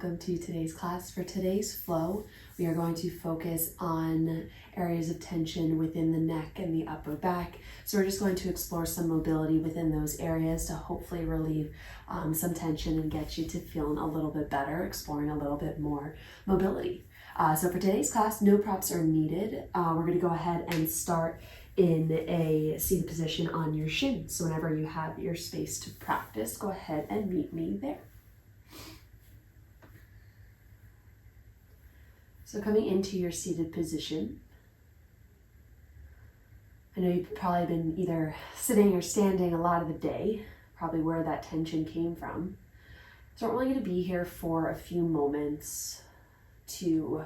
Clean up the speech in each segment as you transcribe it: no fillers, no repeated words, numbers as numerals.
welcome to today's class. For today's flow, we are going to focus on areas of tension within the neck and the upper back. So we're just going to explore some mobility within those areas to hopefully relieve some tension and get you to feeling a little bit better, exploring a little bit more mobility. So for today's class, no props are needed. We're going to go ahead and start in a seated position on your shins. So whenever you have your space to practice, go ahead and meet me there. So coming into your seated position, I know you've probably been either sitting or standing a lot of the day, probably where that tension came from. So we're only going to be here for a few moments to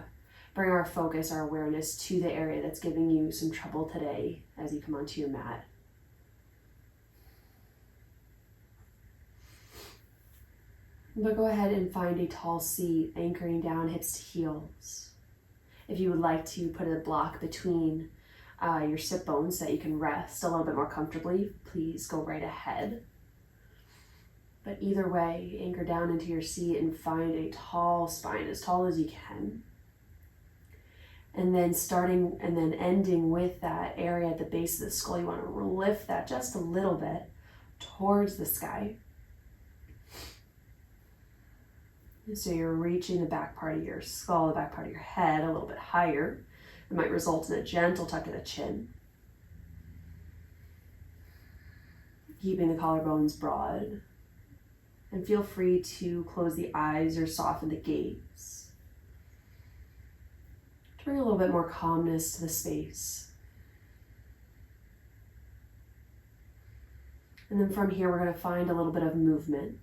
bring our focus, our awareness to the area that's giving you some trouble today as you come onto your mat. But go ahead and find a tall seat, anchoring down hips to heels. If you would like to put a block between your sit bones so that you can rest a little bit more comfortably, please go right ahead. But either way, anchor down into your seat and find a tall spine, as tall as you can. And then ending with that area at the base of the skull, you want to lift that just a little bit towards the sky. So you're reaching the back part of your skull, the back part of your head a little bit higher. It might result in a gentle tuck of the chin. Keeping the collarbones broad. And feel free to close the eyes or soften the gaze. To bring a little bit more calmness to the space. And then from here, we're going to find a little bit of movement.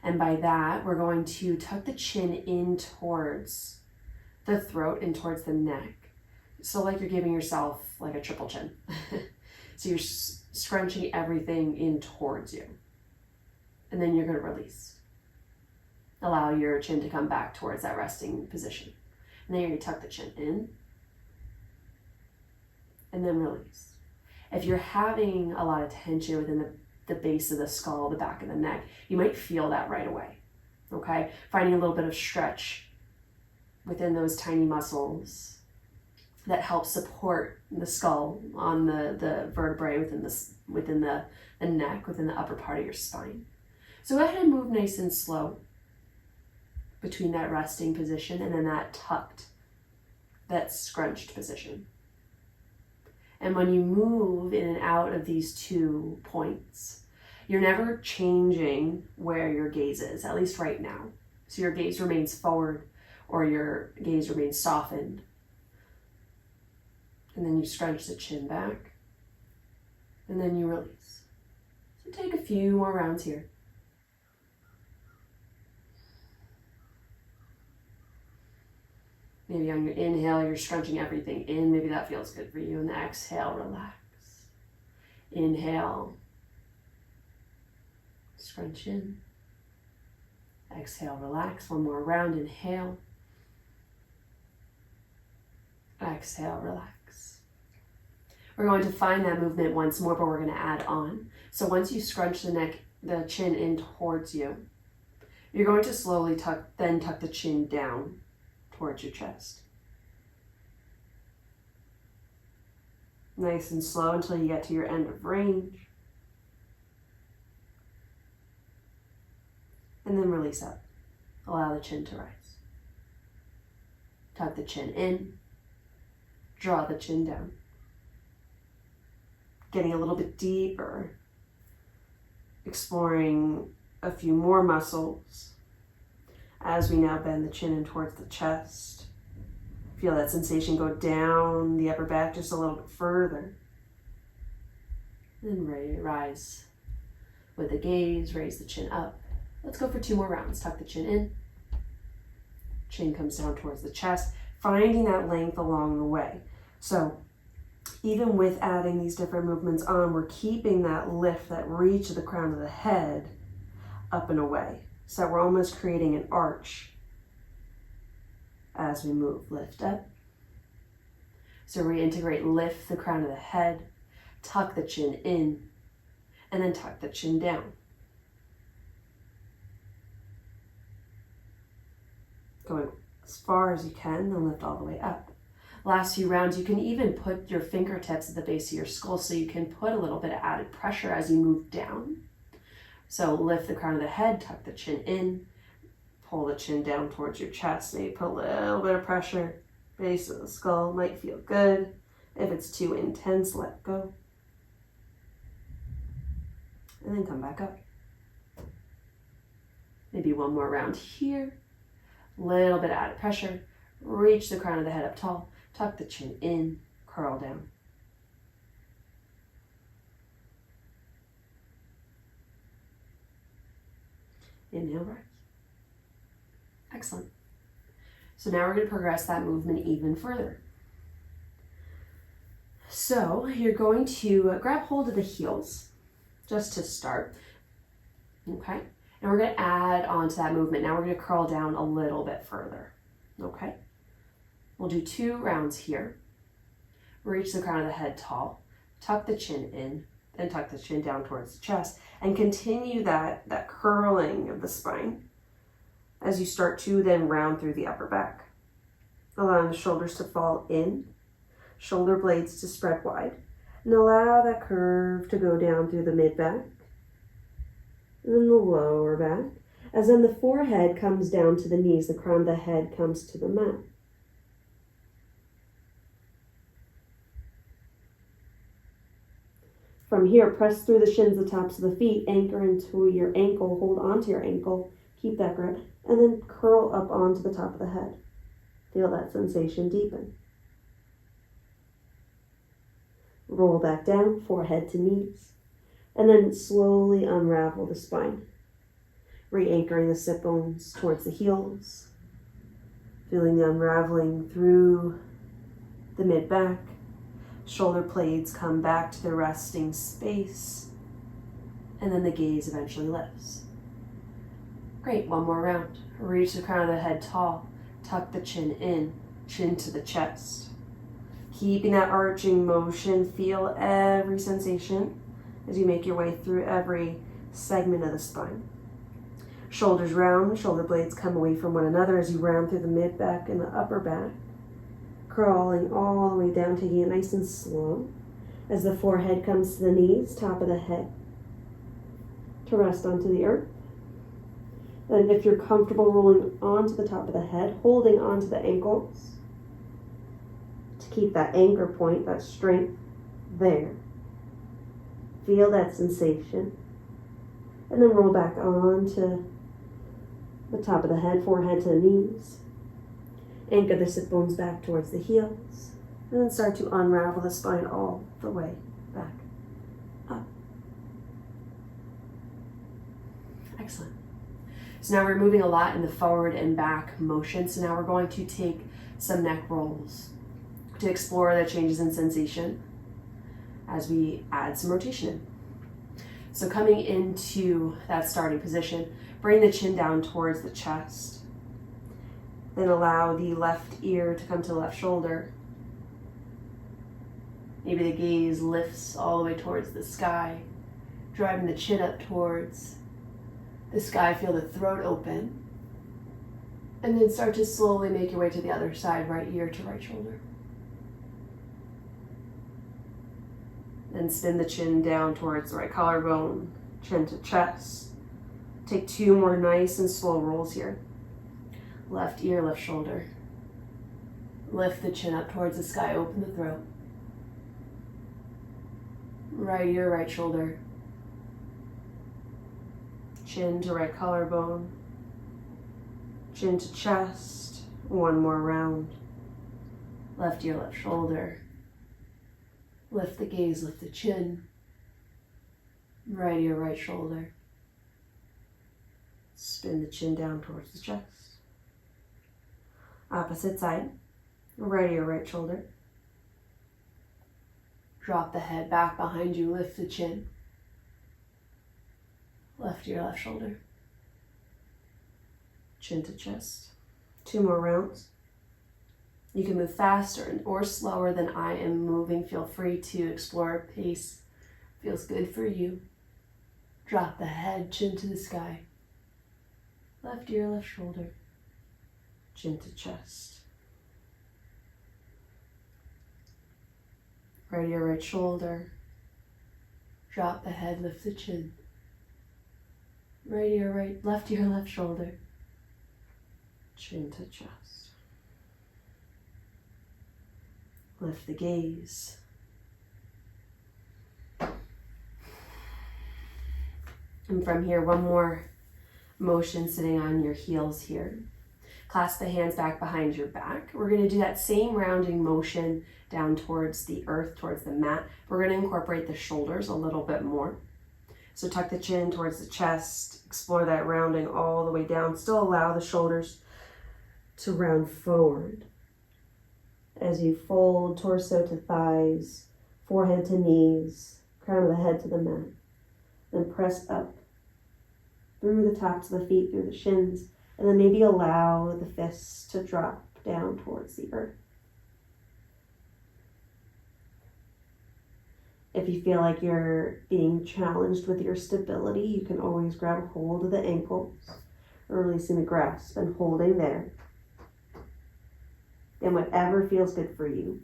And by that, we're going to tuck the chin in towards the throat and towards the neck. So like you're giving yourself like a triple chin. So you're scrunching everything in towards you. And then you're going to release. Allow your chin to come back towards that resting position. And then you're going to tuck the chin in. And then release. If you're having a lot of tension within the base of the skull, the back of the neck, you might feel that right away, okay? Finding a little bit of stretch within those tiny muscles that help support the skull on the vertebrae within the neck, within the upper part of your spine. So go ahead and move nice and slow between that resting position and then that tucked, that scrunched position. And when you move in and out of these 2 points, you're never changing where your gaze is, at least right now. So your gaze remains forward or your gaze remains softened. And then you scrunch the chin back and then you release. So take a few more rounds here. Maybe on your inhale, you're scrunching everything in. Maybe that feels good for you. And the exhale, relax. Inhale. Scrunch in. Exhale, relax. One more round. Inhale. Exhale, relax. We're going to find that movement once more, but we're going to add on. So once you scrunch the chin in towards you, you're going to slowly tuck the chin down towards your chest. Nice and slow until you get to your end of range. And then release up. Allow the chin to rise. Tuck the chin in. Draw the chin down. Getting a little bit deeper. Exploring a few more muscles. As we now bend the chin in towards the chest, feel that sensation go down the upper back just a little bit further. Then rise with the gaze, raise the chin up. Let's go for 2 more rounds. Tuck the chin in. Chin comes down towards the chest, finding that length along the way. So even with adding these different movements on, we're keeping that lift, that reach of the crown of the head up and away. So we're almost creating an arch as we move. Lift up. So reintegrate, lift the crown of the head, tuck the chin in, and then tuck the chin down. Going as far as you can, then lift all the way up. Last few rounds, you can even put your fingertips at the base of your skull so you can put a little bit of added pressure as you move down. So lift the crown of the head, tuck the chin in, pull the chin down towards your chest. Maybe put a little bit of pressure. Base of the skull might feel good. If it's too intense, let go. And then come back up. Maybe one more round here. Little bit of added pressure. Reach the crown of the head up tall. Tuck the chin in, curl down. Inhale, rise. Excellent. So now we're going to progress that movement even further. So you're going to grab hold of the heels just to start. Okay. And we're going to add on to that movement. Now we're going to curl down a little bit further. Okay. We'll do 2 rounds here. Reach the crown of the head tall. Tuck the chin in. Then tuck the chin down towards the chest. And continue that curling of the spine as you start to then round through the upper back. Allowing the shoulders to fall in. Shoulder blades to spread wide. And allow that curve to go down through the mid-back. And then the lower back. As then the forehead comes down to the knees, the crown of the head comes to the mat. From here, press through the shins, the tops of the feet, anchor into your ankle, hold onto your ankle, keep that grip, and then curl up onto the top of the head. Feel that sensation deepen. Roll back down, forehead to knees, and then slowly unravel the spine. Re-anchoring the sit bones towards the heels, feeling the unraveling through the mid-back. Shoulder blades come back to their resting space, and then the gaze eventually lifts. Great, one more round. Reach the crown of the head tall, tuck the chin in, chin to the chest. Keeping that arching motion, feel every sensation as you make your way through every segment of the spine. Shoulders round, shoulder blades come away from one another as you round through the mid-back and the upper back. Crawling all the way down, taking it nice and slow as the forehead comes to the knees, top of the head to rest onto the earth. And if you're comfortable rolling onto the top of the head, holding onto the ankles to keep that anchor point, that strength there. Feel that sensation. And then roll back onto the top of the head, forehead to the knees. Anchor the sit bones back towards the heels, and then start to unravel the spine all the way back up. Excellent. So now we're moving a lot in the forward and back motion. So now we're going to take some neck rolls to explore the changes in sensation as we add some rotation in. So coming into that starting position, bring the chin down towards the chest. Then allow the left ear to come to the left shoulder. Maybe the gaze lifts all the way towards the sky, driving the chin up towards the sky. Feel the throat open. And then start to slowly make your way to the other side, right ear to right shoulder. Then spin the chin down towards the right collarbone, chin to chest. Take 2 more nice and slow rolls here. Left ear, left shoulder. Lift the chin up towards the sky, open the throat. Right ear, right shoulder. Chin to right collarbone. Chin to chest. 1 more round. Left ear, left shoulder. Lift the gaze, lift the chin. Right ear, right shoulder. Spin the chin down towards the chest. Opposite side, right ear, right shoulder. Drop the head back behind you, lift the chin. Left ear, left shoulder. Chin to chest. 2 more rounds. You can move faster or slower than I am moving. Feel free to explore a pace. Feels good for you. Drop the head, chin to the sky. Left ear, left shoulder. chin to chest. Right to your right shoulder. Drop the head, lift the chin. Right to your right, left to your left shoulder. Chin to chest. Lift the gaze. And from here, one more motion sitting on your heels here. Clasp the hands back behind your back. We're going to do that same rounding motion down towards the earth, towards the mat. We're going to incorporate the shoulders a little bit more. So tuck the chin towards the chest, explore that rounding all the way down. Still allow the shoulders to round forward. As you fold torso to thighs, forehead to knees, crown of the head to the mat. Then press up through the tops of the feet, through the shins, and then maybe allow the fists to drop down towards the earth. If you feel like you're being challenged with your stability, you can always grab hold of the ankles, releasing the grasp and holding there. And whatever feels good for you.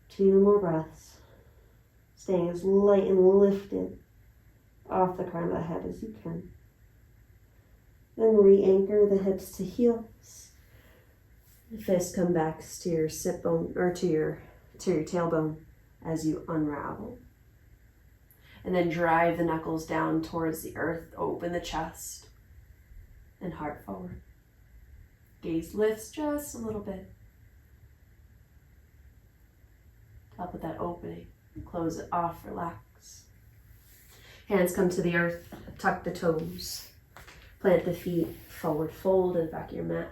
2 more breaths. Staying as light and lifted off the crown of the head as you can. Then re-anchor the hips to heels. The fists come back to your sit bone or to your tailbone as you unravel. And then drive the knuckles down towards the earth. Open the chest and heart forward. Gaze lifts just a little bit. Help with that opening. Close it off, relax. Hands come to the earth, tuck the toes. Plant the feet, forward fold in the back of your mat.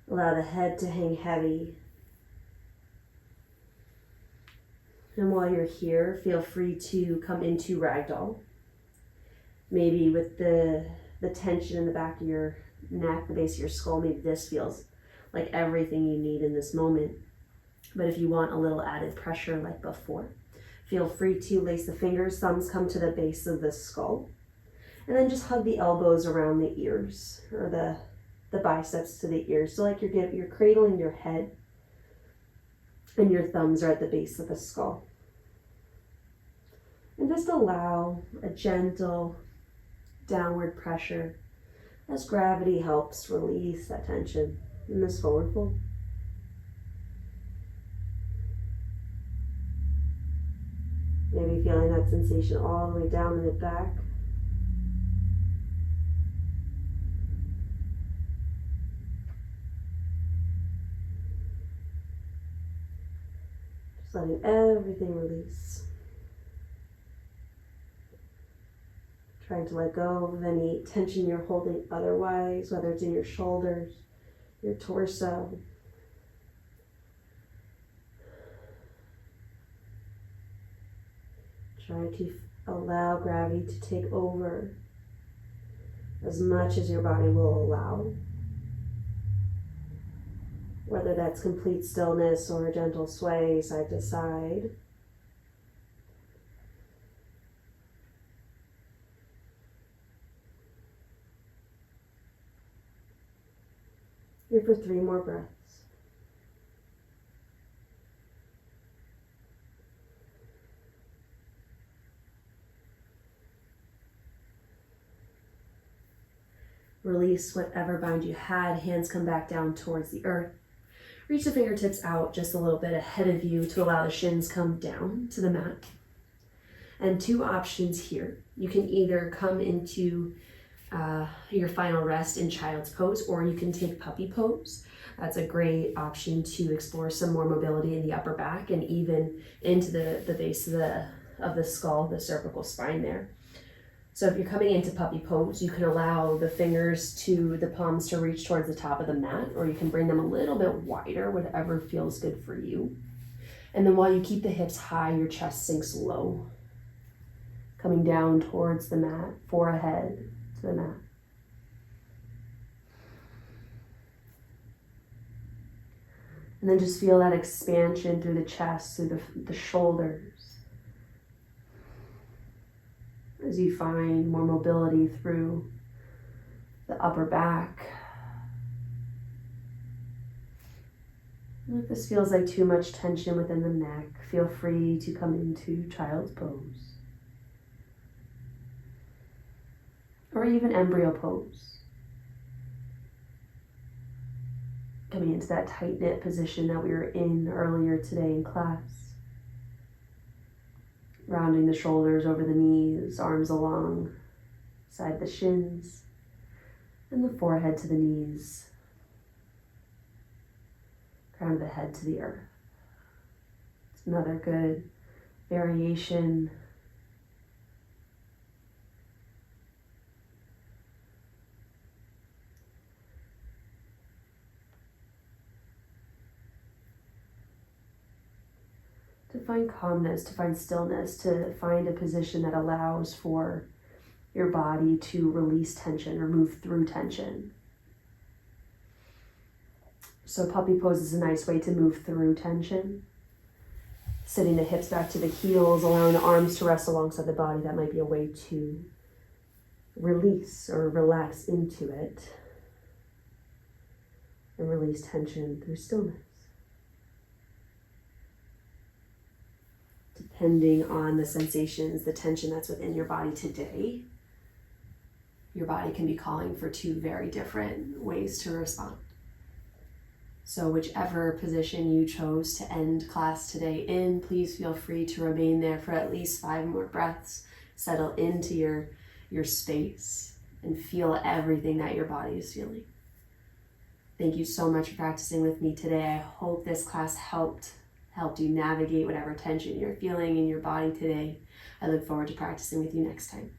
Allow the head to hang heavy. And while you're here, feel free to come into ragdoll. Maybe with the tension in the back of your neck, the base of your skull, maybe this feels like everything you need in this moment. But if you want a little added pressure like before, feel free to lace the fingers, thumbs come to the base of the skull. And then just hug the elbows around the ears, or the biceps to the ears. So like you're cradling your head and your thumbs are at the base of the skull. And just allow a gentle downward pressure as gravity helps release that tension in this forward fold. Maybe feeling that sensation all the way down in the back. Just letting everything release. Trying to let go of any tension you're holding otherwise, whether it's in your shoulders, your torso. Try to allow gravity to take over as much as your body will allow. Whether that's complete stillness or a gentle sway side to side. Here for 3 more breaths. Release whatever bind you had. Hands come back down towards the earth. Reach the fingertips out just a little bit ahead of you to allow the shins come down to the mat. And 2 options here. You can either come into your final rest in child's pose, or you can take puppy pose. That's a great option to explore some more mobility in the upper back and even into the base of the skull, the cervical spine there. So if you're coming into puppy pose, you can allow the fingers to the palms to reach towards the top of the mat, or you can bring them a little bit wider, whatever feels good for you. And then while you keep the hips high, your chest sinks low, coming down towards the mat, forehead to the mat. And then just feel that expansion through the chest, through the shoulders. as you find more mobility through the upper back. And if this feels like too much tension within the neck, feel free to come into child's pose or even embryo pose. Coming into that tight-knit position that we were in earlier today in class. Rounding the shoulders over the knees, arms alongside the shins, and the forehead to the knees. Crown of the head to the earth. It's another good variation. To find calmness, to find stillness, to find a position that allows for your body to release tension or move through tension. So puppy pose is a nice way to move through tension. Sitting the hips back to the heels, allowing the arms to rest alongside the body. That might be a way to release or relax into it and release tension through stillness. Depending on the sensations, the tension that's within your body today, your body can be calling for two very different ways to respond. So whichever position you chose to end class today in, please feel free to remain there for at least 5 more breaths. Settle into your space and feel everything that your body is feeling. Thank you so much for practicing with me today. I hope this class helped you navigate whatever tension you're feeling in your body today. I look forward to practicing with you next time.